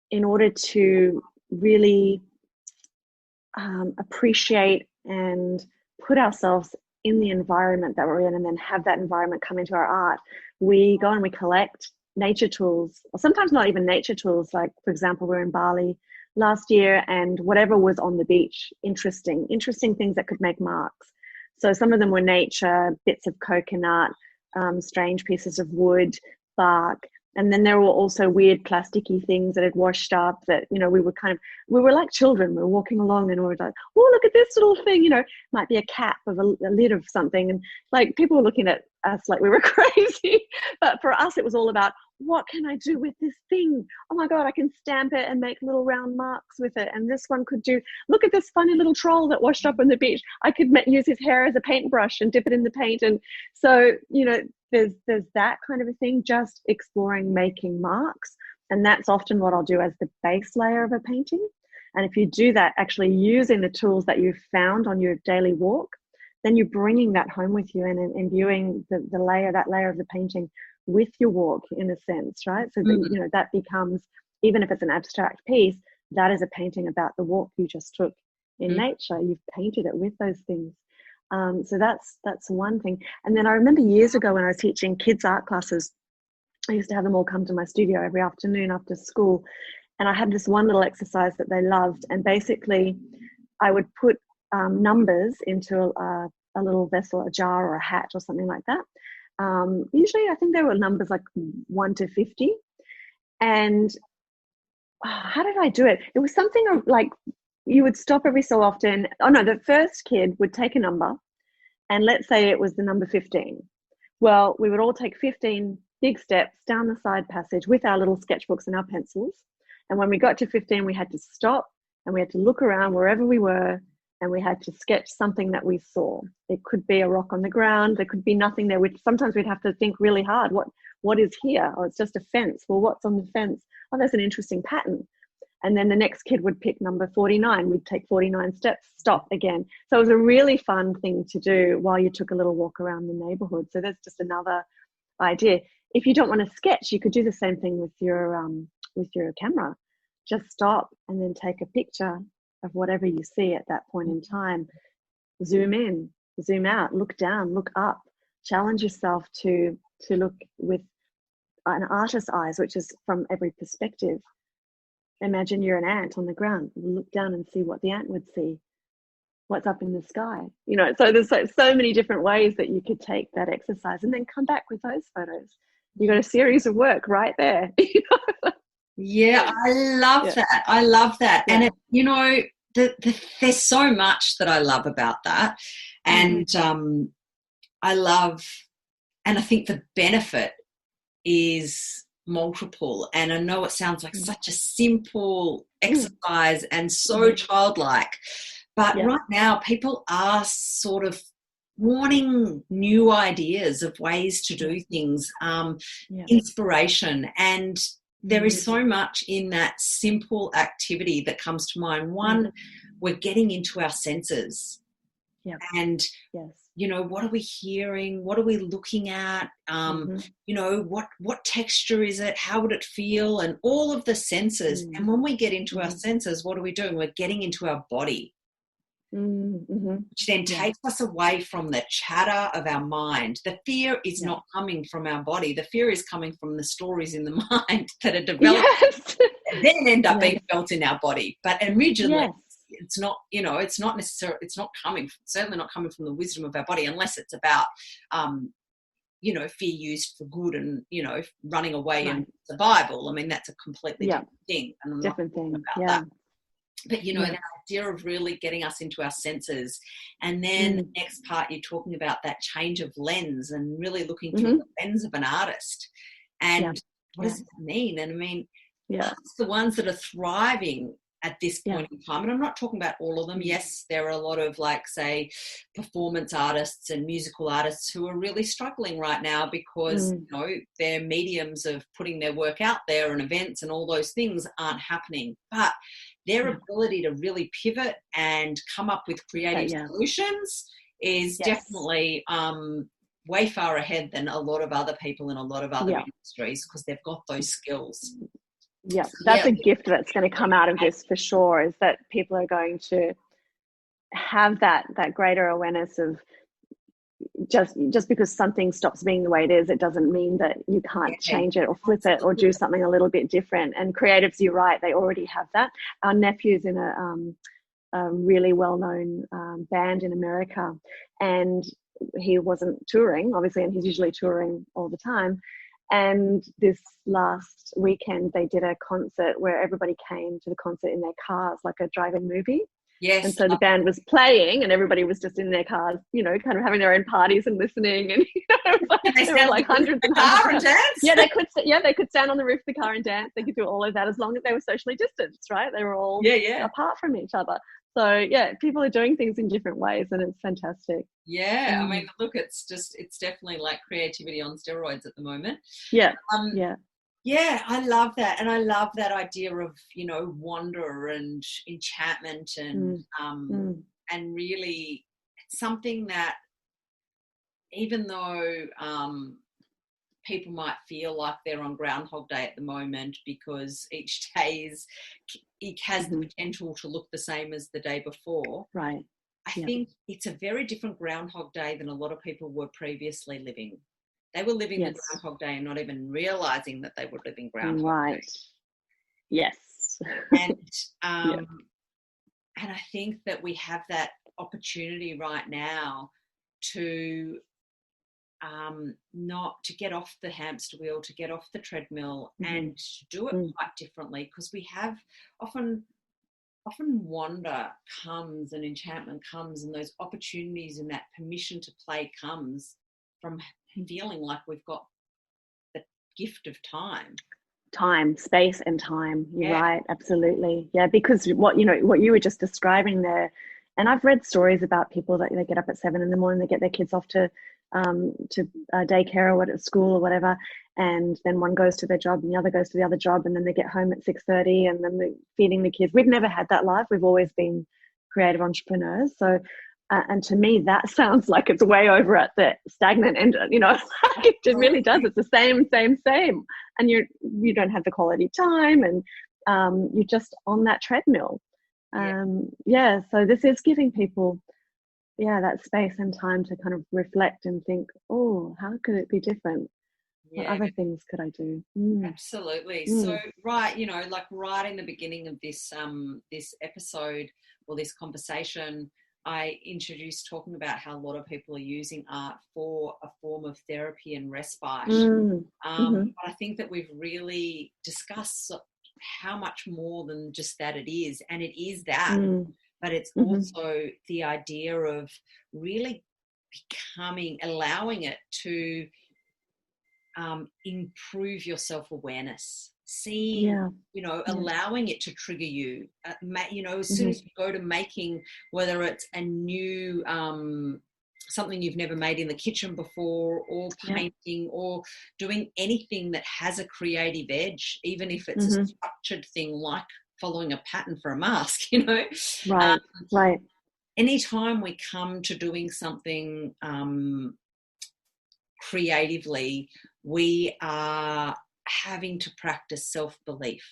Speaker 2: in order to really appreciate and put ourselves in the environment that we're in, and then have that environment come into our art, we go and we collect nature tools, or sometimes not even nature tools. Like, for example, we're in Bali last year, and whatever was on the beach, interesting things that could make marks. So some of them were nature, bits of coconut, strange pieces of wood, bark. And then there were also weird plasticky things that had washed up that, you know, we were like children. We were walking along and we were like, oh, look at this little thing, you know, might be a cap of a lid of something. And like, people were looking at us like we were crazy. But for us, it was all about, what can I do with this thing? Oh my God, I can stamp it and make little round marks with it. And this one could do, look at this funny little troll that washed up on the beach. I could use his hair as a paintbrush and dip it in the paint. And so, you know, there's that kind of a thing, just exploring making marks. And that's often what I'll do as the base layer of a painting. And if you do that, actually using the tools that you've found on your daily walk, then you're bringing that home with you and imbuing that layer of the painting with your walk, in a sense, right? So that, you know, that becomes, even if it's an abstract piece, that is a painting about the walk you just took in nature. You've painted it with those things. So that's one thing. And then I remember years ago when I was teaching kids art classes, I used to have them all come to my studio every afternoon after school. And I had this one little exercise that they loved. And basically I would put numbers into a little vessel, a jar or a hat or something like that. Usually I think there were numbers like 1 to 50. And how did I do it? It was something like, you would stop every so often. Oh no, the first kid would take a number, and let's say it was the number 15. Well, we would all take 15 big steps down the side passage with our little sketchbooks and our pencils. And when we got to 15, we had to stop and we had to look around wherever we were, and we had to sketch something that we saw. It could be a rock on the ground. There could be nothing there. Sometimes we'd have to think really hard. What is here? Oh, it's just a fence. Well, what's on the fence? Oh, there's an interesting pattern. And then the next kid would pick number 49. We'd take 49 steps, stop again. So it was a really fun thing to do while you took a little walk around the neighborhood. So that's just another idea. If you don't want to sketch, you could do the same thing with your camera. Just stop and then take a picture of whatever you see at that point in time. Zoom in, zoom out, look down, look up. Challenge yourself to look with an artist's eyes, which is from every perspective. Imagine you're an ant on the ground. Look down and see what the ant would see. What's up in the sky? You know, so there's so many different ways that you could take that exercise and then come back with those photos. You got a series of work right there. You know?
Speaker 1: Yeah, I love that. I love that.
Speaker 2: Yeah.
Speaker 1: And, there's so much that I love about that. And I love, and I think the benefit is multiple. And I know it sounds like such a simple exercise and so childlike, but right now people are sort of wanting new ideas of ways to do things, inspiration. And there is so much in that simple activity that comes to mind. One, we're getting into our senses. And what are we hearing? What are we looking at? What texture is it? How would it feel? And all of the senses. And when we get into our senses, what are we doing? We're getting into our body, which then takes us away from the chatter of our mind. The fear is not coming from our body. The fear is coming from the stories in the mind that are developed and then end up being felt in our body. But originally, it's not, it's not necessarily, it's not coming, certainly not coming from the wisdom of our body, unless it's about, fear used for good and, running away and survival. I mean, that's a completely different thing. And I'm
Speaker 2: different
Speaker 1: not
Speaker 2: thing
Speaker 1: about that. But, the idea of really getting us into our senses. And then the next part, you're talking about that change of lens and really looking through the lens of an artist. And what does that mean? And I mean, it's the ones that are thriving at this point in time. And I'm not talking about all of them. Yes, there are a lot of, like, say, performance artists and musical artists who are really struggling right now because, their mediums of putting their work out there and events and all those things aren't happening. But their ability to really pivot and come up with creative solutions is definitely way far ahead than a lot of other people in a lot of other industries, because they've got those skills.
Speaker 2: Yeah, that's a gift that's going to come out of this for sure, is that people are going to have that greater awareness of just because something stops being the way it is, it doesn't mean that you can't change it or flip it or do something a little bit different. And creatives, you're right, they already have that. Our nephew's in a really well-known band in America, and he wasn't touring, obviously, and he's usually touring all the time. And this last weekend, they did a concert where everybody came to the concert in their cars, like a drive-in movie.
Speaker 1: Yes.
Speaker 2: And so the band was playing and everybody was just in their cars, kind of having their own parties and listening. And there were like hundreds and hundreds.
Speaker 1: And dance.
Speaker 2: Yeah, they could stand on the roof of the car and dance. They could do all of that as long as they were socially distanced, right? They were all apart from each other. So people are doing things in different ways, and it's fantastic.
Speaker 1: Yeah, I mean, look, it's definitely like creativity on steroids at the moment.
Speaker 2: Yeah,
Speaker 1: Yeah, I love that. And I love that idea of, wonder and enchantment and and really it's something that, even though people might feel like they're on Groundhog Day at the moment because each day it has the potential to look the same as the day before.
Speaker 2: Right.
Speaker 1: I think it's a very different Groundhog Day than a lot of people were previously living. They were living the Groundhog Day and not even realising that they were living Groundhog Day.
Speaker 2: Yes.
Speaker 1: And and I think that we have that opportunity right now to not to get off the hamster wheel, to get off the treadmill, and to do it quite differently, because we have often wonder comes and enchantment comes, and those opportunities and that permission to play comes from feeling like we've got the gift of time,
Speaker 2: space and time. You're right, absolutely. Yeah, because what you were just describing there, and I've read stories about people that they get up at 7 a.m, they get their kids off to daycare or at school or whatever, and then one goes to their job and the other goes to the other job, and then they get home at 6:30 and then they're feeding the kids. We've never had that life. We've always been creative entrepreneurs. So and to me that sounds like it's way over at the stagnant end, like it really does. It's the same, and you don't have the quality time, and you're just on that treadmill. So this is giving people that space and time to kind of reflect and think, oh, how could it be different? What other things could I do?
Speaker 1: Absolutely. So like right in the beginning of this this episode or this conversation, I introduced talking about how a lot of people are using art for a form of therapy and respite. But I think that we've really discussed how much more than just that it is. And it is that, but it's
Speaker 2: Mm-hmm.
Speaker 1: also the idea of really allowing it to improve your self-awareness, seeing, allowing it to trigger you, as soon as you go to making, whether it's a new something you've never made in the kitchen before, or painting, or doing anything that has a creative edge, even if it's a structured thing like following a pattern for a mask,
Speaker 2: Right.
Speaker 1: Anytime we come to doing something creatively, we are having to practice self-belief,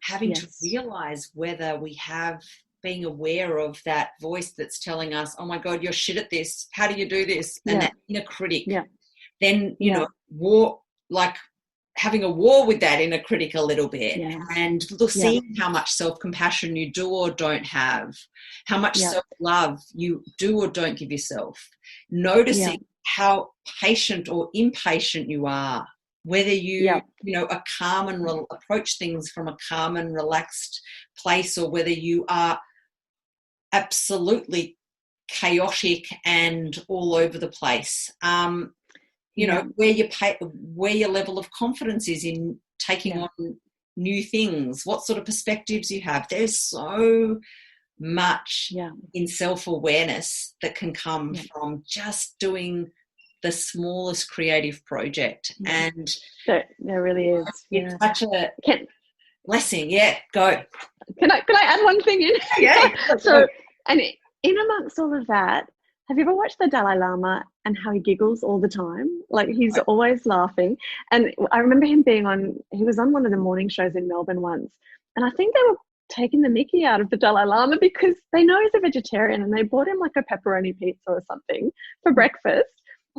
Speaker 1: having to realize whether we have, being aware of that voice that's telling us, oh my God, you're shit at this, how do you do this? And that inner critic, then having a war with that inner critic a little bit, and seeing how much self-compassion you do or don't have, how much self-love you do or don't give yourself, noticing how patient or impatient you are, whether you are calm and approach things from a calm and relaxed place, or whether you are absolutely chaotic and all over the place. Where your level of confidence is in taking on new things, what sort of perspectives you have. There's so much in self-awareness that can come from just doing the smallest creative project. And
Speaker 2: there really is.
Speaker 1: It's such a blessing. Go.
Speaker 2: Can I add one thing in? So, and in amongst all of that, have you ever watched the Dalai Lama and how he giggles all the time? Like, he's always laughing. And I remember him he was on one of the morning shows in Melbourne once. And I think they were taking the mickey out of the Dalai Lama because they know he's a vegetarian, and they bought him like a pepperoni pizza or something for breakfast.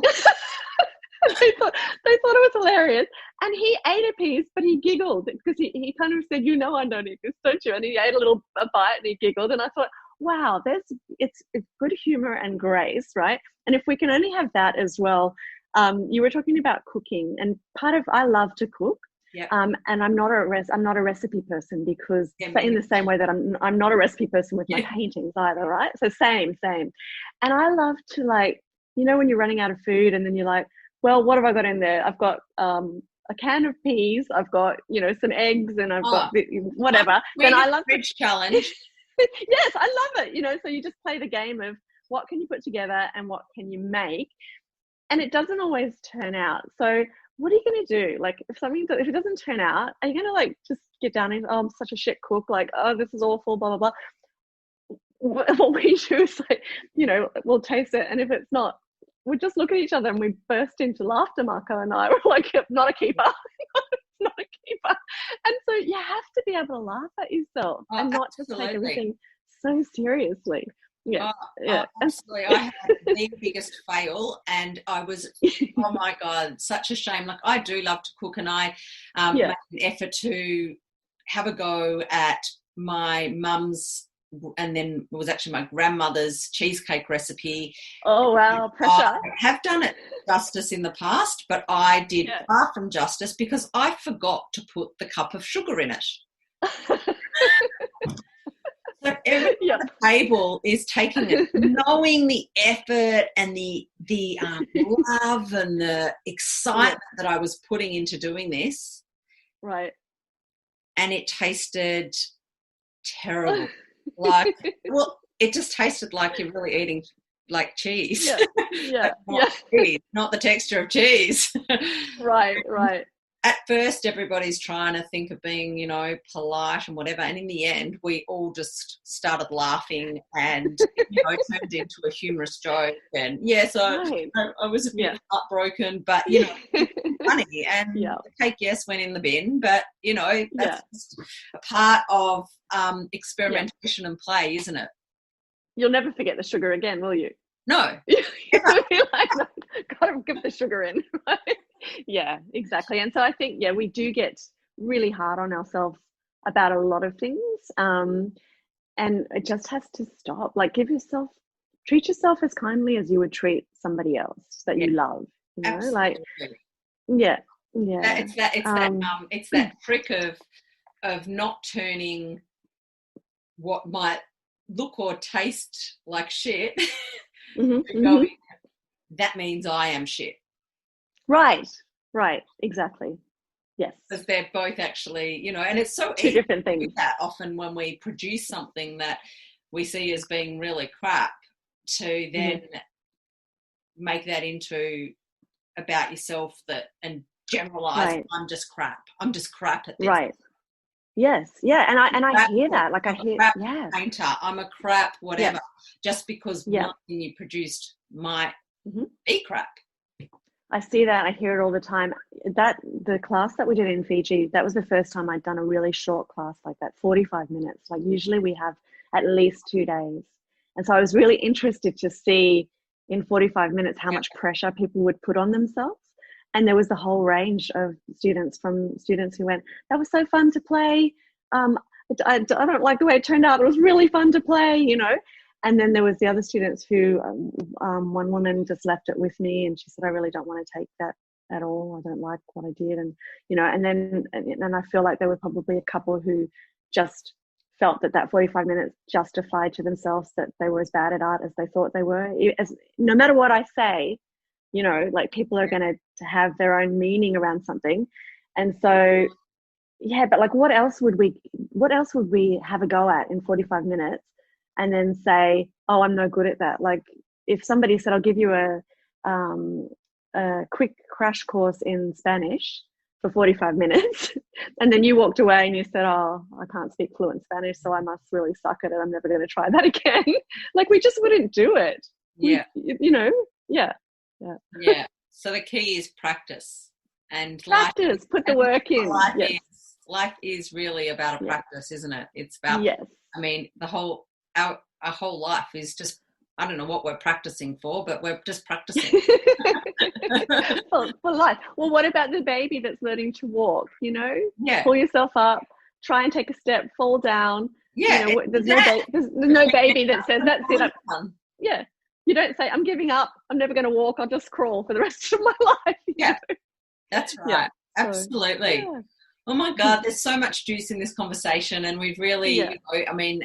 Speaker 2: They thought it was hilarious. And he ate a piece, but he giggled because he kind of said, I don't eat this, don't you? And he ate a bite and he giggled. And I thought, wow, it's good humor and grace, right? And if we can only have that as well. You were talking about cooking, and I love to cook. And I'm not a recipe person, because in the same way that I'm not a recipe person with my paintings either, right? So same. And I love to, like, when you're running out of food and then you're like, well, what have I got in there? I've got a can of peas, I've got, some eggs, and I've got whatever. Then I love
Speaker 1: fridge challenge.
Speaker 2: Yes, I love it. So you just play the game of what can you put together and what can you make, and it doesn't always turn out. So what are you going to do? Like, if it doesn't turn out, are you going to, like, just get down and, I'm such a shit cook, like, oh, this is awful, blah blah blah? What we do is, like, we'll taste it, and if it's not, we just look at each other and we burst into laughter. Marco and I were like, not a keeper. Not a keeper. And so you have to be able to laugh at yourself and not just take everything so seriously.
Speaker 1: Absolutely. I had the biggest fail, and I was, oh my God, such a shame. Like, I do love to cook, and I made an effort to have a go at my mum's, and then it was actually my grandmother's cheesecake recipe.
Speaker 2: Oh, wow, pressure.
Speaker 1: I have done it justice in the past, but I did far from justice because I forgot to put the cup of sugar in it. So everyone at the table is taking it, knowing the effort and the love and the excitement that I was putting into doing this.
Speaker 2: Right.
Speaker 1: And it tasted terrible. Like, well, it just tasted like you're really eating, like, cheese. Cheese, not the texture of cheese.
Speaker 2: Right.
Speaker 1: At first, everybody's trying to think of being, polite and whatever. And in the end, we all just started laughing, and, turned into a humorous joke. And I was a bit heartbroken, but, funny. And the cake, went in the bin. But, that's just a part of experimentation and play, isn't it?
Speaker 2: You'll never forget the sugar again, will you?
Speaker 1: No.
Speaker 2: You'll be like, gotta give the sugar in, right? Yeah, exactly. And so I think, we do get really hard on ourselves about a lot of things. And it just has to stop. Like, treat yourself as kindly as you would treat somebody else that you love.
Speaker 1: Absolutely.
Speaker 2: Like,
Speaker 1: It's that trick of not turning what might look or taste like shit to going, that means I am shit.
Speaker 2: Right, exactly. Yes.
Speaker 1: Because they're both actually, you know, and it's so
Speaker 2: two
Speaker 1: easy
Speaker 2: different
Speaker 1: to do
Speaker 2: things.
Speaker 1: that often when we produce something that we see as being really crap, to then make that into about yourself and generalize,
Speaker 2: Right.
Speaker 1: I'm just crap at this.
Speaker 2: Right. Yes. Yeah. And I hear
Speaker 1: Or,
Speaker 2: that. Like I
Speaker 1: I'm a
Speaker 2: hear,
Speaker 1: crap
Speaker 2: yeah.
Speaker 1: painter, I'm a crap whatever,
Speaker 2: Yeah.
Speaker 1: just because
Speaker 2: Yeah.
Speaker 1: one thing you produced might be crap.
Speaker 2: I see that. I hear it all the time. That the class that we did in Fiji, that was the first time I'd done a really short class like that, 45 minutes. Like usually we have at least 2 days. And so I was really interested to see in 45 minutes how much pressure people would put on themselves. And there was the whole range of students, from students who went, that was so fun to play. I don't like the way it turned out. It was really fun to play, you know. And then there was the other students who, one woman just left it with me, and she said, I really don't want to take that at all. I don't like what I did. And, you know, and I feel like there were probably a couple who just felt that 45 minutes justified to themselves that they were as bad at art as they thought they were. No matter what I say, you know, like people are going to have their own meaning around something. And so, yeah, but like what else would we have a go at in 45 minutes and then say, oh, I'm no good at that? Like if somebody said, I'll give you a quick crash course in Spanish for 45 minutes, and then you walked away and you said, oh, I can't speak fluent Spanish, so I must really suck at it. I'm never going to try that again. Like we just wouldn't do it.
Speaker 1: Yeah.
Speaker 2: You know, yeah.
Speaker 1: So the key is practice. And
Speaker 2: practice, put the work in.
Speaker 1: Life is really about a practice, isn't it? It's about, I mean, our whole life is just, I don't know what we're practicing for, but we're just practicing.
Speaker 2: for life. Well, what about the baby that's learning to walk, you know?
Speaker 1: Yeah.
Speaker 2: Pull yourself up, try and take a step, fall down.
Speaker 1: Yeah.
Speaker 2: You know, there's no baby that says, that's it. Yeah. You don't say, I'm giving up. I'm never going to walk. I'll just crawl for the rest of my life.
Speaker 1: Yeah. That's right. Yeah. Absolutely. So, oh my God, there's so much juice in this conversation, and we've really, you know, I mean,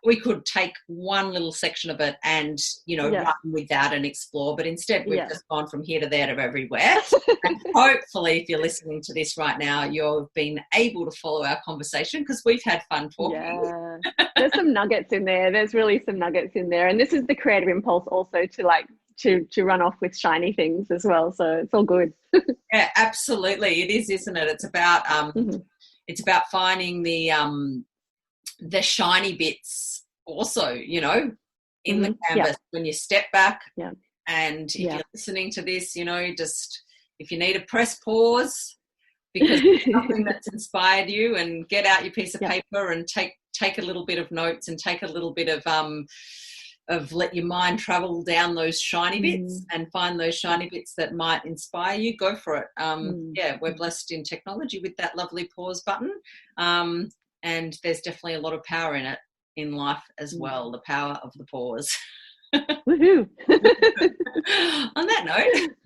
Speaker 1: we could take one little section of it and, you know, run with that and explore, but instead we've just gone from here to there to everywhere. And hopefully if you're listening to this right now, you've been able to follow our conversation because we've had fun talking.
Speaker 2: Yeah. There's some nuggets in there. There's really some nuggets in there. And this is the creative impulse also to run off with shiny things as well. So it's all good.
Speaker 1: Yeah, absolutely. It is, isn't it? It's about finding the shiny bits also, you know, in the canvas when you step back. And if you're listening to this, you know, just if you need to press pause because it's something that's inspired you, and get out your piece of paper and take a little bit of notes and take a little bit of let your mind travel down those shiny bits and find those shiny bits that might inspire you. Go for it. Yeah, we're blessed in technology with that lovely pause button. And there's definitely a lot of power in it in life as well, the power of the pause.
Speaker 2: Woohoo.
Speaker 1: On that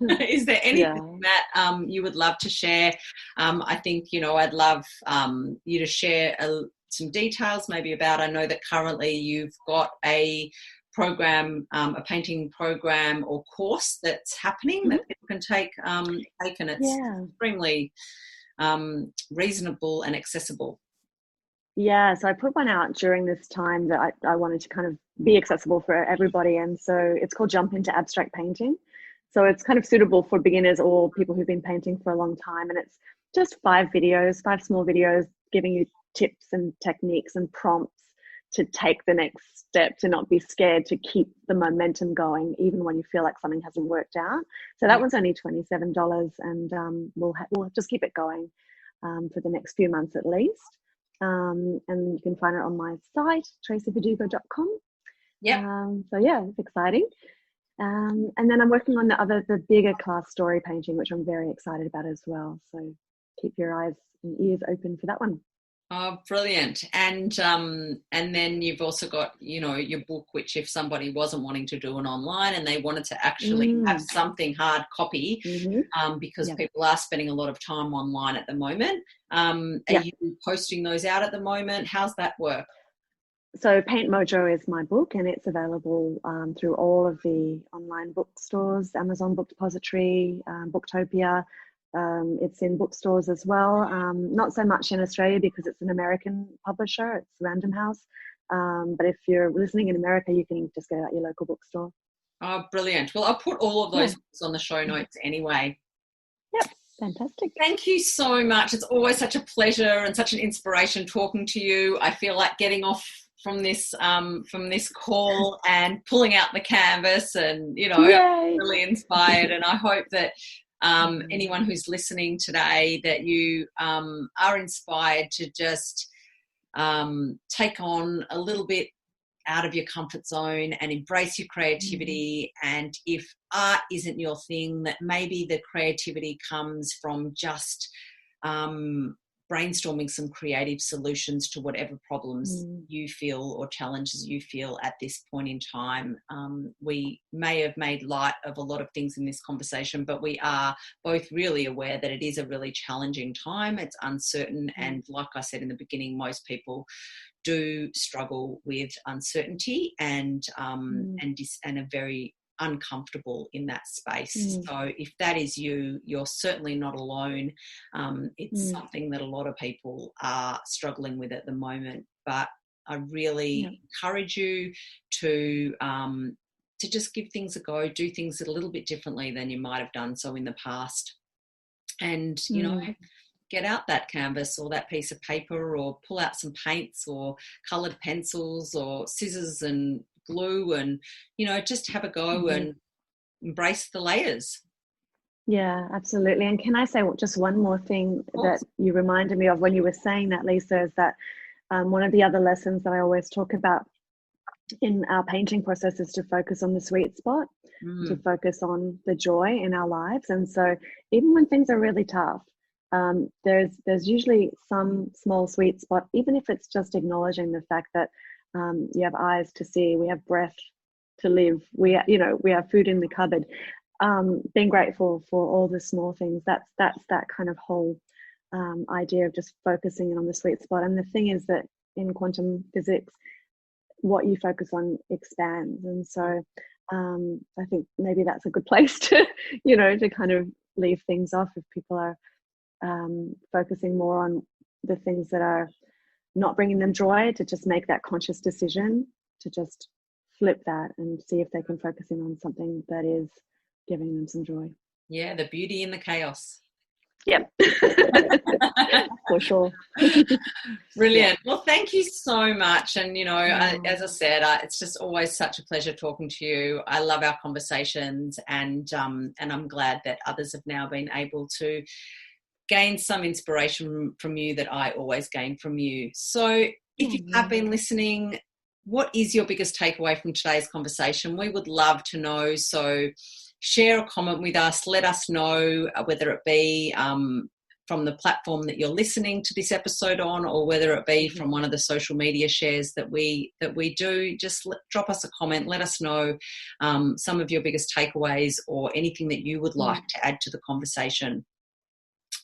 Speaker 1: note, is there anything that you would love to share? I think, you know, I'd love you to share some details maybe about, I know that currently you've got a program, a painting program or course that's happening that people can take, and it's extremely reasonable and accessible.
Speaker 2: Yeah, so I put one out during this time that I wanted to kind of be accessible for everybody. And so it's called Jump into Abstract Painting. So it's kind of suitable for beginners or people who've been painting for a long time. And it's just 5 small videos giving you tips and techniques and prompts to take the next step, to not be scared, to keep the momentum going, even when you feel like something hasn't worked out. So that one's only $27, and we'll just keep it going for the next few months at least. And you can find it on my site, traceyverdugo.com. So yeah, it's exciting. And then I'm working on the bigger class story painting, which I'm very excited about as well. So keep your eyes and ears open for that one.
Speaker 1: Oh, brilliant. And then you've also got, your book, which if somebody wasn't wanting to do it online and they wanted to actually have something hard copy, because people are spending a lot of time online at the moment. Are you posting those out at the moment? How's that work?
Speaker 2: So Paint Mojo is my book, and it's available through all of the online bookstores, Amazon Book Depository, Booktopia. It's in bookstores as well. Not so much in Australia because it's an American publisher. It's Random House. But if you're listening in America, you can just go out your local bookstore.
Speaker 1: Oh, brilliant. Well, I'll put all of those books on the show notes anyway.
Speaker 2: Yep. Fantastic.
Speaker 1: Thank you so much. It's always such a pleasure and such an inspiration talking to you. I feel like getting off from this call and pulling out the canvas and, I'm really inspired. And I hope that anyone who's listening today, that you are inspired to just take on a little bit out of your comfort zone and embrace your creativity. And if art isn't your thing, that maybe the creativity comes from just brainstorming some creative solutions to whatever problems you feel or challenges you feel at this point in time. We may have made light of a lot of things in this conversation, but we are both really aware that it is a really challenging time. It's uncertain. And like I said in the beginning, most people do struggle with uncertainty and are very uncomfortable in that space. So if that is you, you're certainly not alone. It's something that a lot of people are struggling with at the moment, but I really encourage you to just give things a go, do things a little bit differently than you might have done so in the past, and get out that canvas or that piece of paper, or pull out some paints or coloured pencils or scissors and glue, and just have a go and embrace the layers.
Speaker 2: Yeah, absolutely. And can I say just one more thing that you reminded me of when you were saying that, Lisa, is that one of the other lessons that I always talk about in our painting process is to focus on the sweet spot, to focus on the joy in our lives. And so even when things are really tough, there's usually some small sweet spot, even if it's just acknowledging the fact that you have eyes to see, we have breath to live, we have food in the cupboard. Being grateful for all the small things. That's that kind of whole idea of just focusing on the sweet spot. And the thing is that in quantum physics, what you focus on expands. And so I think maybe that's a good place to to kind of leave things off if people are focusing more on the things that are not bringing them joy, to just make that conscious decision to just flip that and see if they can focus in on something that is giving them some joy.
Speaker 1: Yeah, the beauty in the chaos.
Speaker 2: Yep. For sure.
Speaker 1: Brilliant. Well, thank you so much. And, as I said, it's just always such a pleasure talking to you. I love our conversations, and I'm glad that others have now been able to gain some inspiration from you that I always gain from you. So if you have been listening, what is your biggest takeaway from today's conversation? We would love to know. So share a comment with us. Let us know whether it be from the platform that you're listening to this episode on, or whether it be from one of the social media shares that we do. Just drop us a comment. Let us know some of your biggest takeaways or anything that you would like to add to the conversation.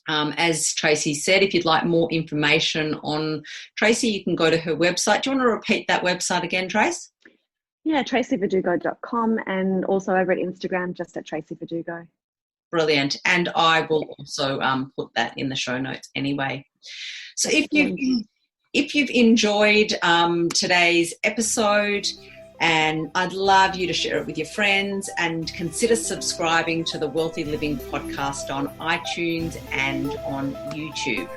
Speaker 1: As Tracey said, if you'd like more information on Tracey, you can go to her website. Do you want to repeat that website again, Trace?
Speaker 2: Yeah, traceyverdugo.com, and also over at Instagram, just at Tracey Verdugo.
Speaker 1: Brilliant. And I will also put that in the show notes anyway. So if you've enjoyed today's episode, and I'd love you to share it with your friends, and consider subscribing to the Wealthy Living podcast on iTunes and on YouTube.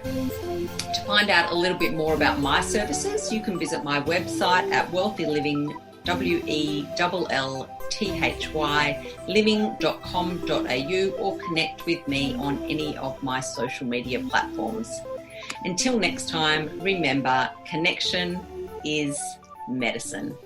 Speaker 1: To find out a little bit more about my services, you can visit my website at wealthyliving, living.com.au, or connect with me on any of my social media platforms. Until next time, remember, connection is medicine.